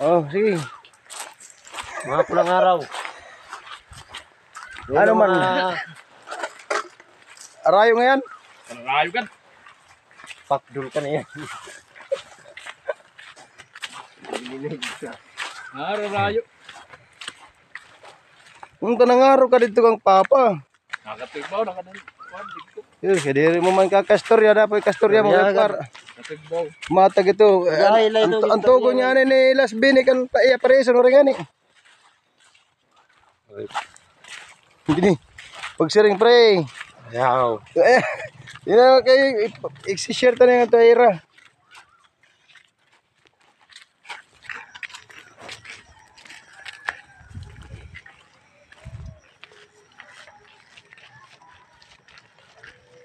Oh, sige. Mga pulang araw. Ano man? Arayo ngayon? Arayo kan? Pakdul ka na yan. Arayo. Kung tanangaro ka dito kang papa. Nakatigbaw, nakadali. Kadiri mo man kakastorya, dapat kastorya mo par. Nakatigbaw. Matag ito. Ang tugo niya ni Las Bini kan pareso no rin ani. Gini. Pagsiring pre. Ayaw. Ina kay i-share ta nga taira.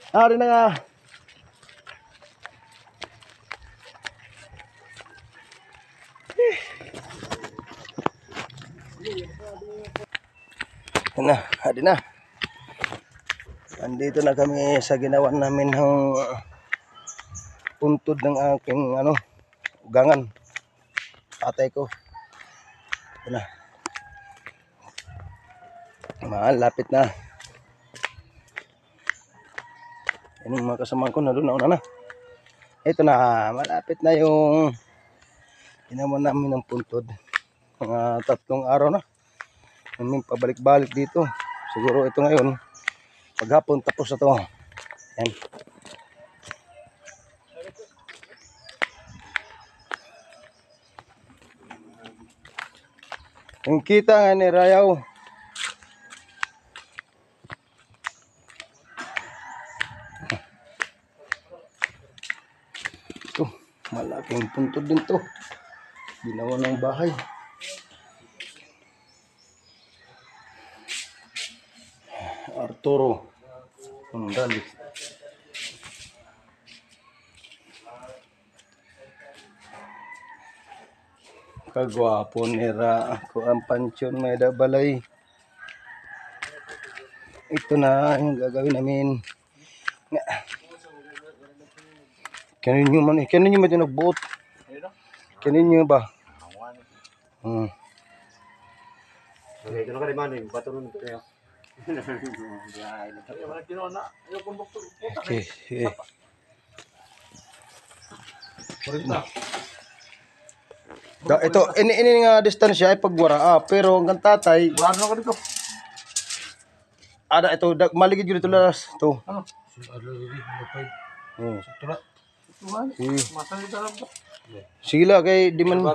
Ari na nga. Adi na. Andito na kami sa ginawa namin ng puntod ng aking ugangan. Tatay ko. Ito na. Malapit na. Yan yung mga kasama ko na doon. Nauna na. Ito na. Malapit na yung ginawa namin ng puntod. Mga 3 araw na. May pabalik-balik dito. Siguro ito ngayon. Paghapon tapos na to. Yan. Yung kita nga ni Rayaw. Ito. Malaking puntod din to. Ginawa ng bahay. Arturo Hundali. Kagwapo nira ako ang pansyon may dabalay. Ito na yung gagawin namin. Kaninyo man yung nagbuot. Kaninyo ba? Okay, ito na ka rin man. Patulong ito kayo. Okay, sige. Ito, ini nga distansya ay pagwara pero hanggang tatay. Wala na ka dito. Ada ito, maligid yun ito las. Ito. Ano? Sige. Sige lang kay di man.